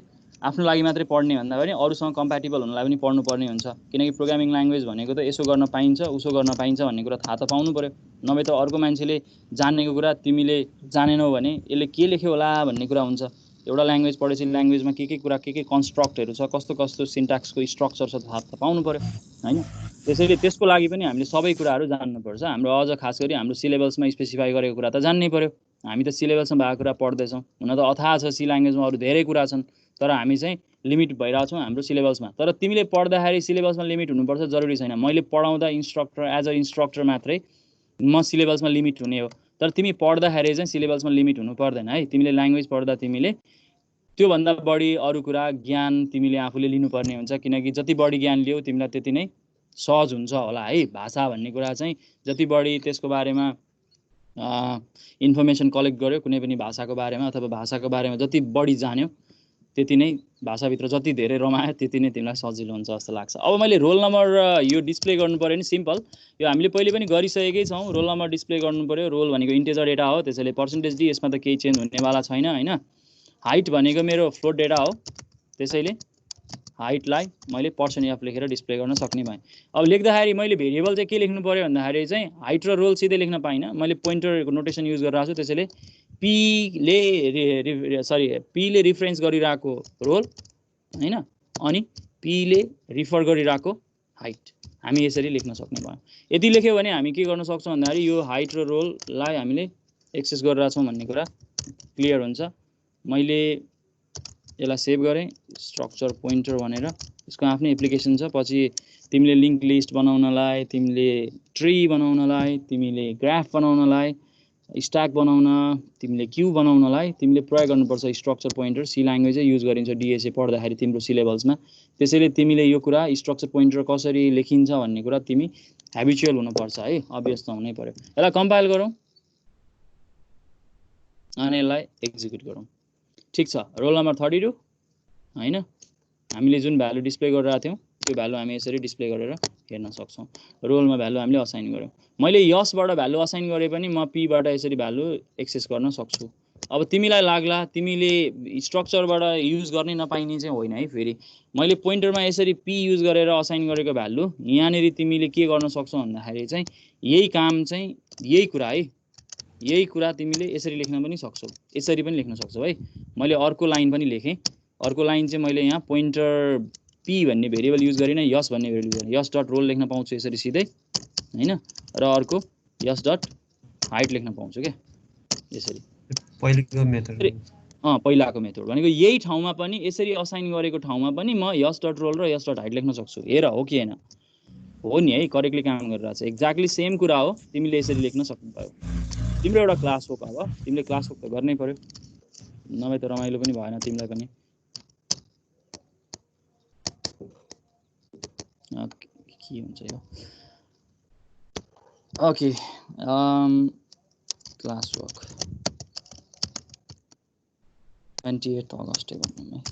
आफ्नो लागि मात्रै पढ्ने भन्दा पनि अरूसँग कम्प्याटिबल हुनलाई पनि पढ्नुपर्ने हुन्छ, किनकि प्रोग्रामिङ ल्याङ्ग्वेज भनेको त यसो गर्न पाइन्छ उसो गर्न पाइन्छ भन्ने कुरा थाहा त पाउनु पर्यो। नभए त अर्को मान्छेले जानेको कुरा तिमीले जानेनौ भने यसले के लेख्यो होला भन्ने कुरा हुन्छ। एउटा ल्याङ्ग्वेज पढेपछि ल्याङ्ग्वेजमा के कुरा के कन्स्ट्रक्टहरू छ, कस्तो सिन्ट्याक्सको स्ट्रक्चर छ थाहा त पाउनु पर्यो होइन। त्यसैले त्यसको लागि पनि हामीले सबै कुराहरू जान्नुपर्छ। हाम्रो अझ खास गरी हाम्रो सिलेबसमा स्पेसिफाई गरेको कुरा त जान्नै पर्यो। हामी त सिलेबसमा भएको कुरा पढ्दैछौँ, हुन त अथाह छ सी ल्याङ्ग्वेजमा अरू धेरै कुरा छन्, तर हामी चाहिँ लिमिट भइरहेको छौँ हाम्रो सिलेबसमा। तर तिमीले पढ्दाखेरि सिलेबसमा लिमिट हुनुपर्छ जरुरी छैन। मैले पढाउँदा एज अ इन्स्ट्रक्टर मात्रै म सिलेबसमा लिमिट हुने हो, तर तिमी पढ्दाखेरि चाहिँ सिलेबसमा लिमिट हुनु पर्दैन है। तिमीले ल्याङ्ग्वेज पढ्दा तिमीले त्योभन्दा बढी अरू कुरा ज्ञान तिमीले आफूले लिनुपर्ने हुन्छ, किनकि जति बढी ज्ञान लियौ तिमीलाई त्यति नै सहज हुन्छ होला है। भाषा भन्ने कुरा चाहिँ जति बढी त्यसको बारेमा इन्फर्मेसन कलेक्ट गर्यो कुनै पनि भाषाको बारेमा अथवा भाषाको बारेमा जति बढी जान्यो त्यति नै भाषाभित्र जति धेरै रमायो त्यति नै तिमीलाई सजिलो हुन्छ जस्तो लाग्छ। अब मैले रोल नम्बर र यो डिस्प्ले गर्नु पर्यो नि सिम्पल, यो हामीले पहिले पनि गरिसकेकै छौँ। रोल नम्बर डिस्प्ले गर्नु पर्यो, रोल भनेको इन्टिजर डेटा हो, त्यसैले पर्सेन्टेज डी, यसमा त केही चेन्ज हुनेवाला छैन होइन। हाइट भनेको मेरो फ्लोट डेटा हो, त्यसैले हाइटलाई मैले पर्सेन्ट एफ लेखेर डिस्प्ले गर्न सक्ने भएँ। अब लेख्दाखेरि मैले भेरिएबल चाहिँ के लेख्नु पर्यो भन्दाखेरि चाहिँ हाइट र रोल सिधै लेख्न पाइनँ, मैले पोइन्टरको नोटेसन युज गरिरहेको छु। त्यसैले पीले रिफरेन्स गरिरहेको रोल हैन अनि पीले रिफर गरिरहेको हाइट हामी यसरी लेख्न सक्ने भयो। यति लेख्यो भने हामी के गर्न सक्छौँ भन्दाखेरि यो हाइट र रोललाई हामीले एक्सेस गरिरहेछौँ भन्ने कुरा क्लियर हुन्छ। मैले यसलाई सेभ गरेँ स्ट्रक्चर पोइन्टर भनेर, यसको आफ्नै एप्लिकेसन छ। पछि तिमीले लिङ्क लिस्ट बनाउनलाई, तिमीले ट्री बनाउनलाई, तिमीले ग्राफ बनाउनलाई, स्ट्याक बनाउन, तिमीले क्यू बनाउनलाई तिमीले प्रयोग गर्नुपर्छ स्ट्रक्चर पोइन्टर। सी ल्याङ्ग्वेजै युज गरिन्छ डिएसए पढ्दाखेरि तिम्रो सिलेबसमा। त्यसैले तिमीले यो कुरा स्ट्रक्चर पोइन्टर कसरी लेखिन्छ भन्ने कुरा तिमी ह्याबिचुअल हुनुपर्छ है, अभ्यस्त हुनै पर्यो। यसलाई कम्पाइल गरौँ अनि यसलाई एक्जिक्युट गरौँ। ठिक छ, रोल नम्बर 32 हैन, हामीले जुन भ्यालु डिस्प्ले गरिरहेको थियौँ त्यो भ्यालु हामी यसरी डिस्प्ले गरेर हेर्न सक्छौँ। रोलमा भ्यालु हामीले असाइन गऱ्यौँ। मैले यसबाट भ्यालु असाइन गरे पनि म पीबाट यसरी भ्यालु एक्सेस गर्न सक्छु। अब तिमीलाई लाग्ला तिमीले स्ट्रक्चरबाट युज गर्ने नपाइने चाहिँ होइन है। फेरि मैले पोइन्टरमा यसरी पी युज गरेर असाइन गरेको भ्यालु यहाँनिर तिमीले के गर्न सक्छौ भन्दाखेरि चाहिँ यही काम चाहिँ यही कुरा है, यही कुरा तिमीले यसरी लेख्न पनि सक्छौ, यसरी पनि लेख्न सक्छौ है। मैले अर्को लाइन पनि लेखेँ। अर्को लाइन चाहिँ मैले यहाँ पोइन्टर पी भन्ने भेरिएबल युज गरिनँ, यस भन्ने भेरिएबल युज गरेँ। यस डट रोल लेख्न पाउँछु यसरी सिधै हैन, र अर्को यस डट हाइट लेख्न पाउँछु क्या यसरी पहिलेको मेथड। पहिलाको मेथड भनेको यही ठाउँमा पनि यसरी असाइन गरेको ठाउँमा पनि म यस डट रोल र यस डट हाइट लेख्न सक्छु। हेर हो कि हैन? हो नि है, करेक्टली काम गरिरहेछ। एक्ज्याक्टली सेम कुरा हो, तिमीले यसरी लेख्न सक्नुभयो। तिम्रो एउटा क्लास वर्क अब तिमीले क्लास वर्क त गर्नै पर्यो, नभए त रमाइलो पनि भएन तिमीलाई पनि। के हुन्छ यो? ओके, क्लास वर्क 28 अगस्त भन्नु है।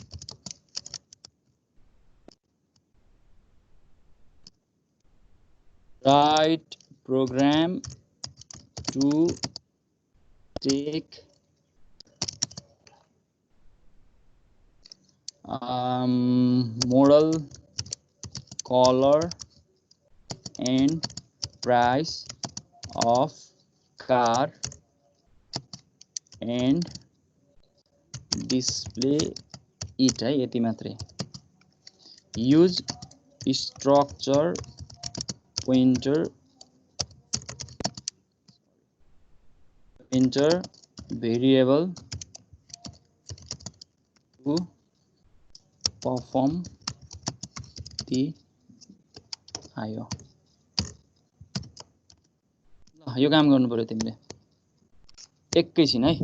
Write program to take model, color and price of car and display it है, यति मात्रै। use structure pointer variable to perform the IO। ल यो काम गर्नु पर्यो तिमीले एकैछिन है।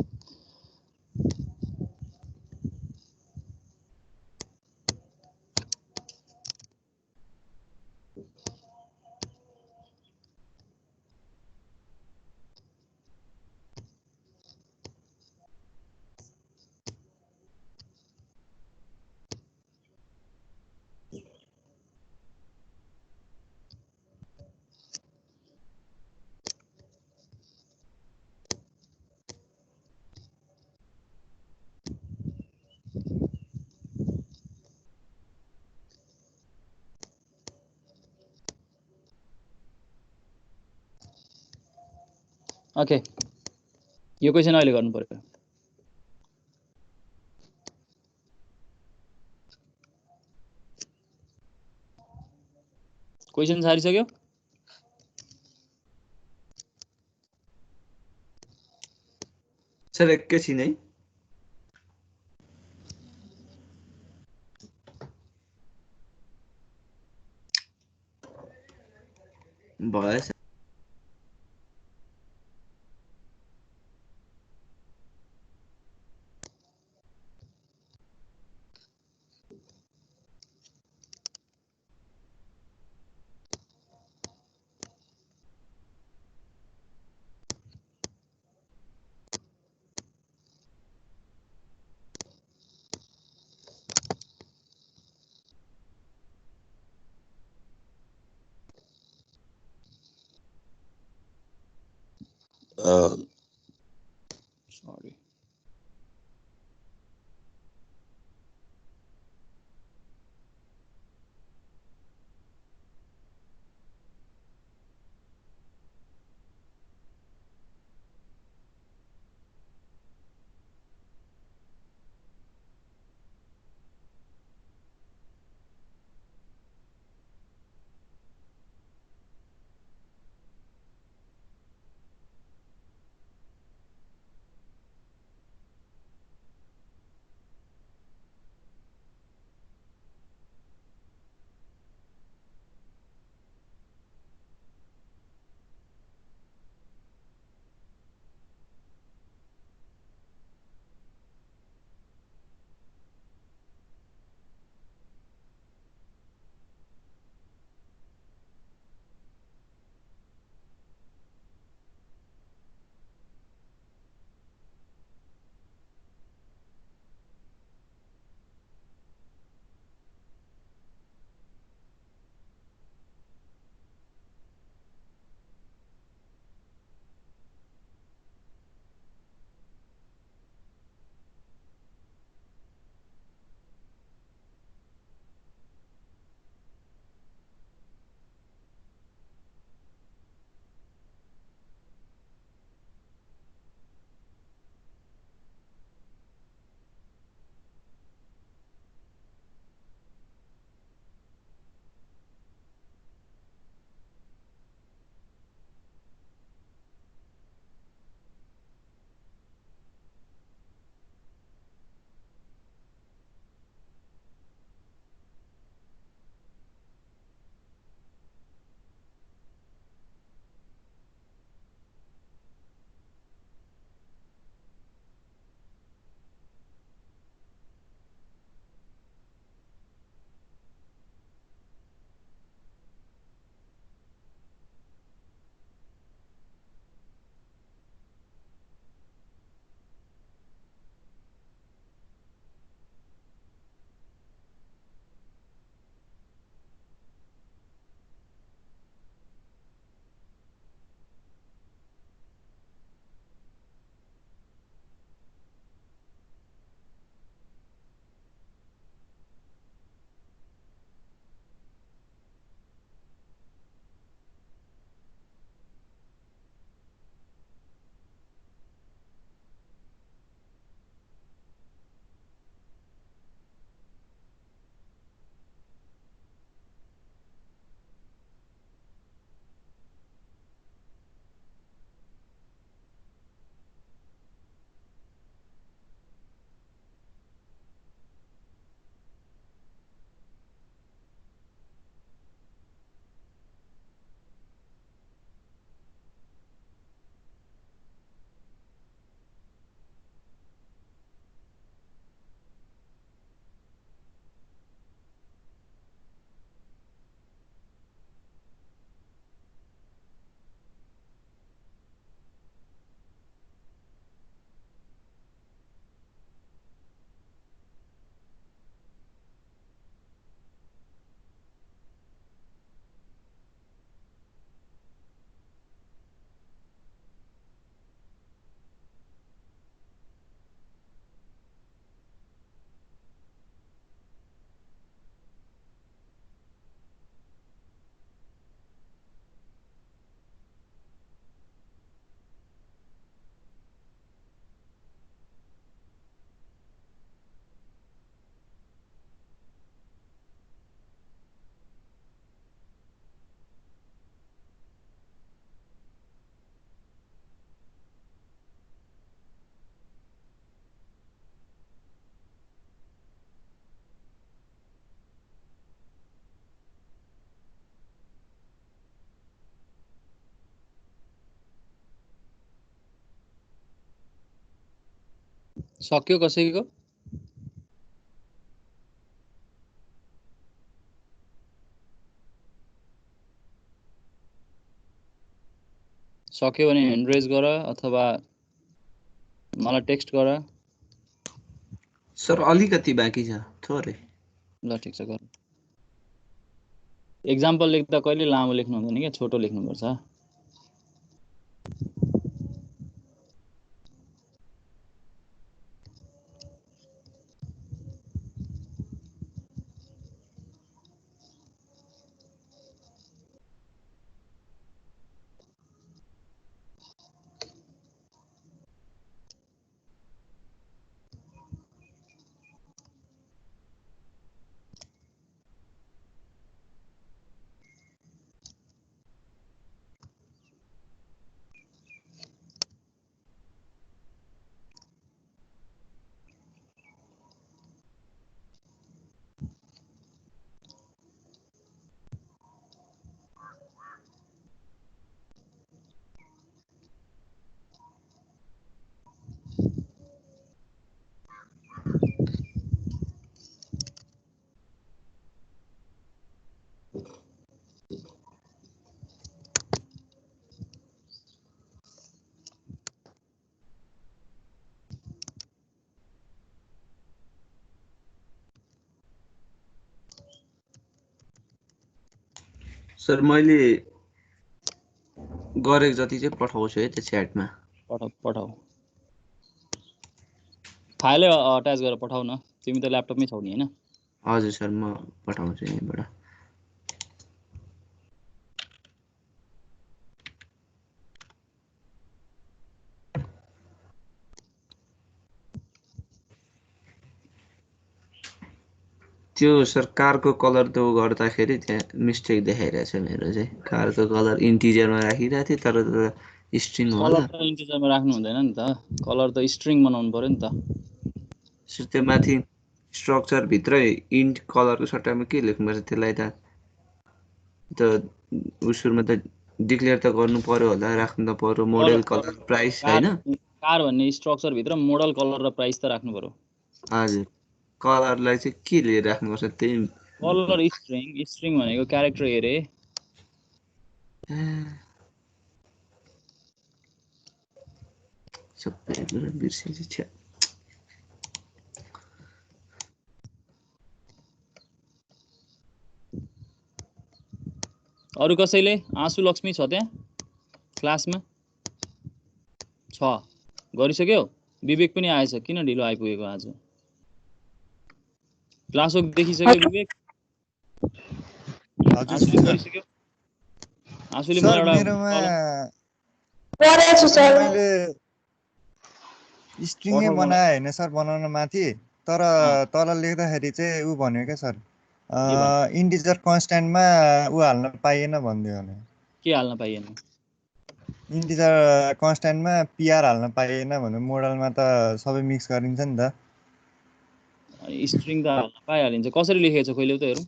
ओके, यो क्वेसन अहिले गर्नु पर्यो। क्वेसन सारिसक्यो? सर एकैछिन है। भएछ। सरी, सक्यो कसैको? सक्यो भने ह्यान्ड रेज गर अथवा मलाई टेक्स्ट गर। सर अलिकति बाँकी छ, थोरै। ल ठिक छ गर। एक्जाम्पल लेख्दा कहिले लामो लेख्नु हुँदैन क्या, छोटो लेख्नुपर्छ। सर मैले गरेको जति चाहिँ पठाउँछु है त्यो च्याटमा। पठाऊ। फाइलै अट्याच गरेर पठाउ न, तिमी त ल्यापटपमै छौ नि हैन? हजुर सर, म पठाउँछु यहीँबाट। त्यो सर कारको कलर त गर्दाखेरि त्यहाँ मिस्टेक देखाइरहेछ मेरो चाहिँ। कारको कलर इन्टिजरमा राखिरहेको थिएँ तर त स्ट्रिङ होला। कलर त इन्टिजरमा राख्नु हुँदैन नि त, कलर त स्ट्रिङ बनाउनु पर्यो नि त। सर त्यो माथि स्ट्रक्चर भित्रै इन्ट कलरको सट्टामा के लेख्नुपर्छ त्यसलाई त उसुरमा त डिक्लेयर त गर्नु पर्यो होला, राख्नु त पर्यो मोडल कलर प्राइस हैन? कार भन्ने स्ट्रक्चर भित्र मोडल कलर र प्राइस त राख्नु पर्यो। हजुर, कलरलाई चाहिँ के लिएर राख्नुपर्छ त्यही? कलर स्ट्रिङ भनेको क्यारेक्टर हेरे। सबै कुरा बिर्सिन्छ छ्या। अरु कसैले? आँसु लक्ष्मी छ त्यहाँ क्लासमा? छ, गरिसक्यो? विवेक पनि आएछ, किन ढिलो आइपुगेको आज? क्लास वर्क देखिसक्यो विवेक? आँसुले गरिसक्यो? आँसुले मलाई एउटा मैले स्ट्रिङै बनाए हैन सर बनाउन माथि, तर तल लेख्दाखेरि चाहिँ उ भन्यो क्या सर, इन्टिजर कन्स्ट्यान्टमा उ हाल्न पाइएन भन्दियो भने। के हाल्न पाइएन? इन्टिजर कन्स्ट्यान्टमा पिआर हाल्न पाइएन भन्यो। मोडलमा त सबै मिक्स गरिन्छ नि त। स्ट्रिङ त हाल्न पाइहालिन्छ। कसरी लेखेको छ कहिले त हेरौँ,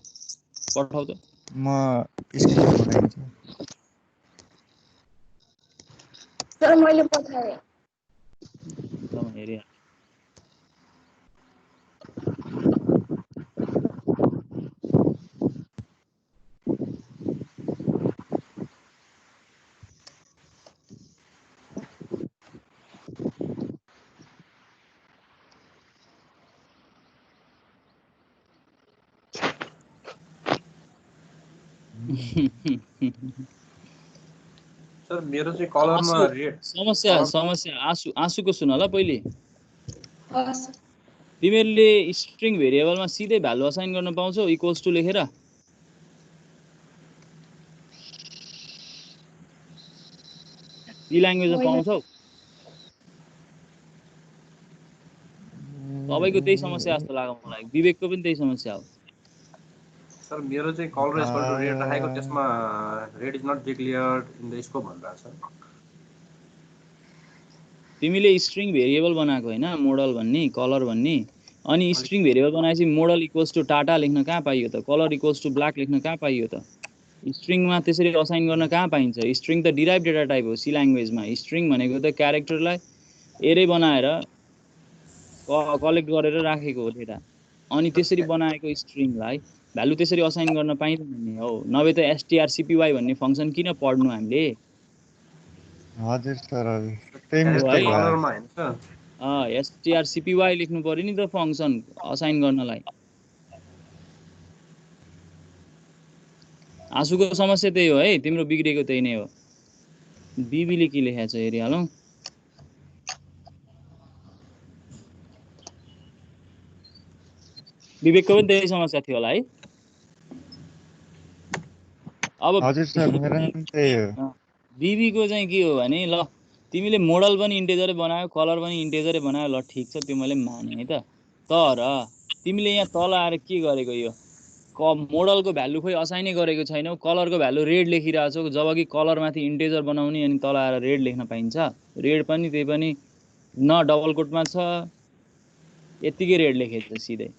पठाऊ त। म स्क्रिन पठाइदिन्छु सर मैले पठाएँ। ल म हेरिहाल्छु। सर मेरो चाहिँ कलरमा समस्या आँसुको सुन ल पहिले। तिमीहरूले स्ट्रिङ भेरिएबलमा सिधै भ्यालु असाइन गर्न पाउँछौ इक्वल्स टु लेखेर? सी ल्याङ्ग्वेजमा पाउँछौ? सबैको त्यही समस्या जस्तो लाग्यो मलाई, विवेकको पनि त्यही समस्या हो। सर मेरो चाहिँ कलर इक्वल टु रेड राखेको, त्यसमा red is not declared in the scope भनिरहेको छ। तिमीले स्ट्रिङ भेरिएबल बनाएको हैन, मोडल भन्ने कलर भन्ने, अनि स्ट्रिङ भेरिएबल बनाएपछि मोडल इक्वल्स टु टाटा लेख्न कहाँ पाइयो त? कलर इक्वल्स टु ब्ल्याक लेख्न कहाँ पाइयो त? स्ट्रिङमा त्यसरी असाइन गर्न कहाँ पाइन्छ? स्ट्रिङ त डिराइभ डेटा टाइप हो सी ल्याङ्ग्वेजमा। स्ट्रिङ भनेको त क्यारेक्टरलाई एरे बनाएर कलेक्ट गरेर राखेको हो डेटा अनि त्यसरी बनाएको स्ट्रिङलाई भ्यालु त्यसरी असाइन गर्न पाइँदैन नि हो नभए त strcpy भन्ने फंक्सन किन पढ्नु हामीले हजुर सर हजुर त्यही हो मिस्टेक है भयो कलरमा हैन सर strcpy लेख्नु पर्यो नि त फंक्सन असाइन गर्नलाई आँसुको समस्या त्यही हो है तिम्रो बिग्रेको त्यही नै हो बीबीले के लेखेको छ हेरिहालौँ विवेकको पनि त्यही समस्या थियो होला है अब हजुर सर मेरो पनि त्यही हो बीबीको चाहिँ के हो भने ल तिमीले मोडल पनि इन्टेजरै बनायो कलर पनि इन्टेजरै बनायो ल ठिक छ त्यो मैले माने है त तर तिमीले यहाँ तल आएर के गरेको यो मोडलको भ्यालु खोइ असाइनै गरेको छैनौ कलरको भ्यालु रेड लेखिरहेछौ जबकि कलरमाथि इन्टेजर बनाउने अनि तल आएर रेड लेख्न पाइन्छ रेड पनि त्यही पनि न डबल कोटमा छ यतिकै रेड लेखेको छ सिधै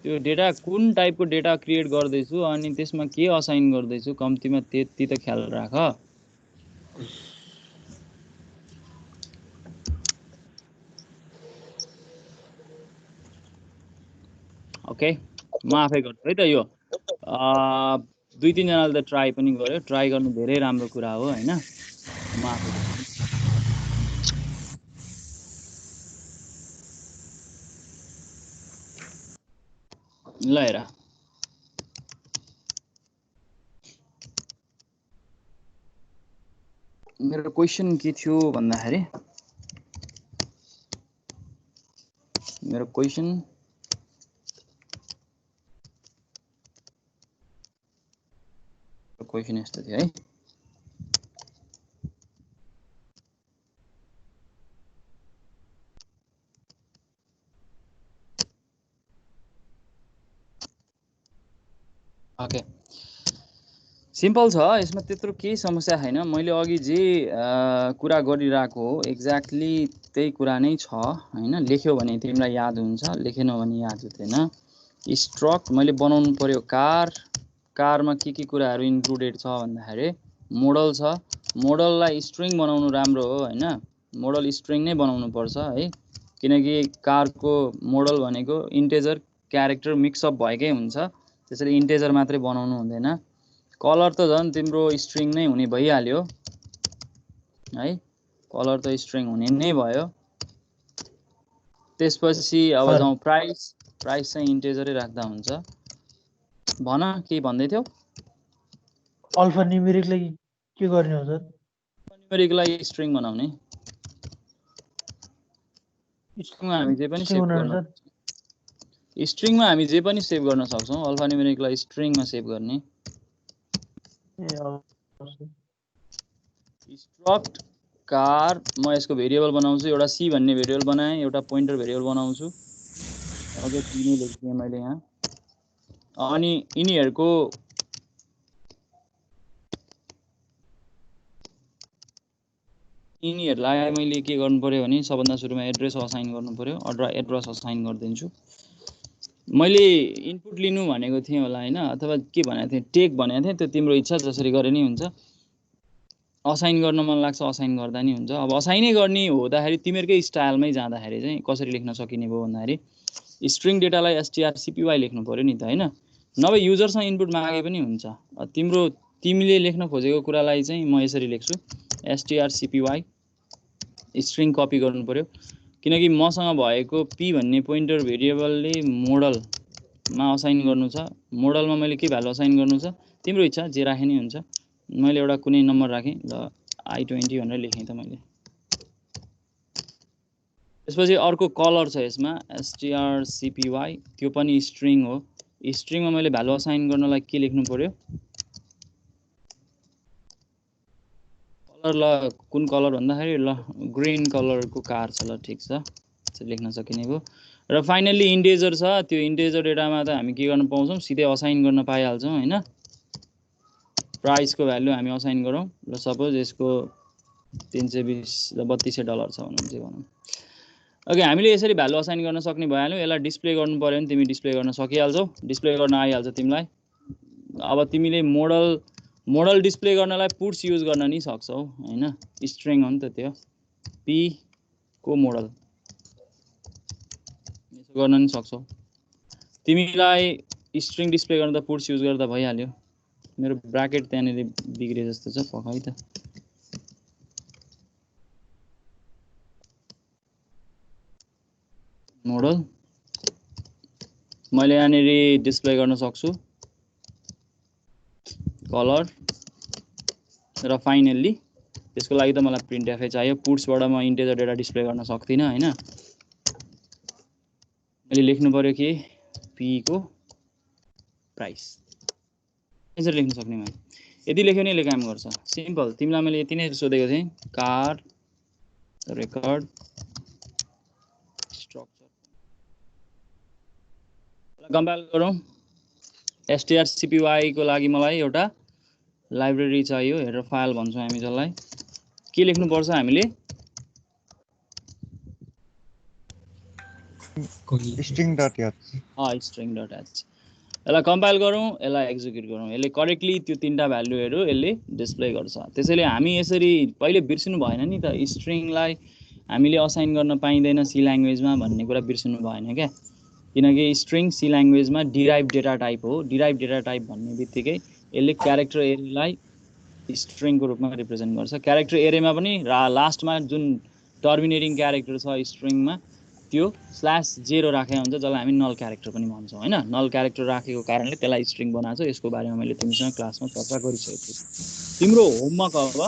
त्यो डेटा कुन टाइपको डेटा क्रिएट गर्दैछु अनि त्यसमा के असाइन गर्दैछु कम्तीमा त्यति त ख्याल राख ओके म आफै गर्छु है त यो 2-3 जनाले त ट्राई पनि गर्यो ट्राई गर्नु धेरै राम्रो कुरा हो हैन म आफै ल हेर मेरो क्वेशन के थियो भन्दाखेरि मेरो क्वेशन यस्तो थियो है ओके सिम्पल छ यसमा त्यत्रो केही समस्या छैन मैले अघि जे कुरा गरिरहेको हो एक्ज्याक्टली त्यही कुरा नै छ हैन लेख्यो भने तिमीलाई याद हुन्छ लेखेन भने याद हुँदैन स्ट्रक मैले बनाउनु पर्यो कारमा के कुराहरु इन्क्लुडेड छ भन्दाखेरि मोडल छ मोडललाई स्ट्रिङ बनाउनु राम्रो हो हैन मोडल स्ट्रिङ नै बनाउनु पर्छ है किनकि कारको मोडल भनेको इन्टेजर क्यारेक्टर मिक्सअप भएकै हुन्छ त्यसैले इन्टेजर मात्रै बनाउनु हुँदैन कलर त झन् तिम्रो स्ट्रिङ नै हुने भइहाल्यो है कलर त स्ट्रिङ हुने नै भयो त्यसपछि अब जाउँ प्राइस चाहिँ इन्टेजरै राख्दा हुन्छ भन के भन्दै थियौ अल्फा न्युमेरिकलाई के गर्ने हो सर न्युमेरिकलाई स्ट्रिङ बनाउने स्ट्रिङमा हामी जे पनि सेभ गर्न स्ट्रिङमा हामी जे पनि सेभ गर्न सक्छौं अल्फा न्युमेरिकलाई स्ट्रिङमा सेभ गर्ने स्ट्रक्ट कार म यसको भेरिएबल बनाउँछु एउटा सी भन्ने भेरिएबल बनाएँ एउटा पोइन्टर भेरिएबल बनाउँछु अझै तिनै लेख्दिएँ मैले यहाँ अनि यिनीहरुको यिनीहरुलाई मैले के गर्नु पर्यो भने सबभन्दा सुरुमा एड्रेस असाइन गर्नु पर्यो एड्रेस असाइन गर्दिन्छु मैले इनपुट लिनु भनेको थिएँ होला हैन अथवा के भनेको थिएँ टेक भनेको थिएँ त्यो तिम्रो इच्छा जसरी गरे नि हुन्छ असाइन गर्न मन लाग्छ असाइन गर्दा नि हुन्छ अब असाइनै गर्ने होदाखेरि तिमीहरुकै स्टाइलमै जाँदाखेरि चाहिँ कसरी लेख्न सकिने भयो भन्दाखेरि स्ट्रिङ डेटालाई strcpy लेख्नु पर्यो नि त हैन नभए युजरसँग इनपुट मागे पनि हुन्छ तिमीले लेख्न खोजेको कुरालाई चाहिँ म यसरी लेख्छु strcpy स्ट्रिङ कपी गर्नु पर्यो किनकि मसँग भएको p भन्ने पोइन्टर भेरिएबलले मोडलमा असाइन गर्नु छ मोडलमा मैले के भ्यालु असाइन गर्नु छ तिम्रो इच्छा जे राखे नि हुन्छ मैले एउटा कुनै नम्बर राखेँ ल i20 भनेर लेखेँ त मैले त्यसपछि अर्को कलर छ यसमा strcpy त्यो पनि स्ट्रिङ हो स्ट्रिङमा मैले भ्यालु असाइन गर्नलाई के लेख्नु पर्यो कलर ल कुन कलर भन्दाखेरि ल ग्रीन कलरको कार छ ल ठीक छ लेख्न सकिने भयो र फाइनली इन्टेजर छ त्यो इन्टेजर डेटामा त हामी के गर्न पाउँछौं सिधै असाइन गर्न पाइहाल्छौं हैन प्राइसको भ्यालु हामी असाइन गरौँ ल सपोज यसको 320 $3200 छ भनौँ जे भनौँ ओके हामीले यसरी भ्यालु असाइन गर्न सक्ने भइहाल्यो यसलाई डिस्प्ले गर्नु पर्यो भने तिमी डिस्प्ले गर्न सकिहाल्छौ डिस्प्ले गर्न आइहाल्छ तिमीलाई अब तिमीले मोडल डिस्प्ले गर्नलाई पुट्स युज गर्न नि सक्छौ हैन स्ट्रिङ हो नि त त्यो p को मोडल यसो गर्न नि सक्छौ तिमीलाई स्ट्रिङ डिस्प्ले गर्न त पुट्स युज गर्दा भइहाल्यो मेरो ब्राकेट त्यहाँनेरि बिग्रे जस्तो छ पकाइ त मोडल मैले यहाँनेरि डिस्प्ले गर्न सक्छु कलर र फाइनल्ली त्यसको लागि त मलाई प्रिन्ट एफै चाहियो पुट्सबाट म इन्टिजर डेटा डिस्प्ले गर्न सक्दिनँ हैन मैले लेख्नु पर्यो कि p को प्राइस यसरी लेख्न सक्ने म यदि लेख्यो भने यसले काम गर्छ सिम्पल तिमीलाई मैले यति नै सोधेको थिएँ कार रेकर्ड स्ट्रक्चर कम्पाइल गरौँ strcpy को लागि मलाई एउटा लाइब्रेरी चाहियो हेडर फाइल भन्छौँ हामी जसलाई के लेख्नु पर्छ हामीले string.h string.h यसलाई कम्पाइल गरौँ यसलाई एक्जिक्युट गरौँ यसले करेक्टली त्यो तीनटा भ्यालुहरु यसले डिस्प्ले गर्छ त्यसैले हामी यसरी पहिले बिर्सिनु भएन नि त स्ट्रिङलाई हामीले असाइन गर्न पाइदैन सी ल्याङ्ग्वेजमा भन्ने कुरा बिर्सिनु भएन क्या किनकि स्ट्रिङ सी ल्याङ्ग्वेजमा डिराइभ डेटा टाइप हो डिराइभ डेटा टाइप भन्ने बित्तिकै यसले क्यारेक्टर एरेलाई स्ट्रिङको रूपमा रिप्रेजेन्ट गर्छ क्यारेक्टर एरेमा पनि लास्टमा जुन टर्मिनेटिङ क्यारेक्टर छ स्ट्रिङमा त्यो /0 राखेको हुन्छ जसलाई हामी नल क्यारेक्टर पनि भन्छौँ हैन नल क्यारेक्टर राखेको कारणले त्यसलाई स्ट्रिङ बनाएको छ यसको बारेमा मैले तिमीसँग क्लासमा चर्चा गरिसकेको छु तिम्रो होमवर्क तिम्रो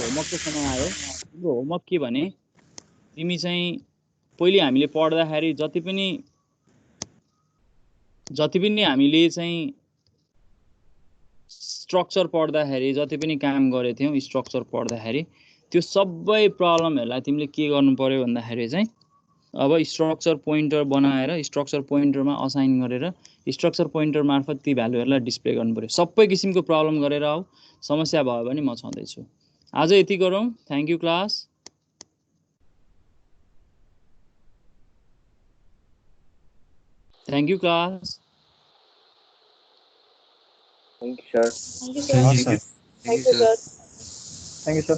होमवर्कको समय आयो तिम्रो होमवर्क के भने तिमी चाहिँ पहिले हामीले पढ्दाखेरि जति पनि हामीले चाहिँ स्ट्रक्चर पढ्दाखेरि जति पनि काम गरेथ्यौ स्ट्रक्चर पढ्दाखेरि त्यो सबै प्रब्लमहरुलाई तिमीले के गर्नु पर्यो भन्दाखेरि चाहिँ अब स्ट्रक्चर पोइन्टर बनाएर स्ट्रक्चर पोइन्टरमा असाइन गरेर स्ट्रक्चर पोइन्टर मार्फत ती भ्यालुहरुलाई डिस्प्ले गर्नु पर्यो सबै किसिमको प्रब्लम गरेर आऊ समस्या भयो भने म छँदै छु आज यति गरौँ thank you class thank you class Thank you, sir. Thank you, sir. Thank you, sir. Thank you, sir.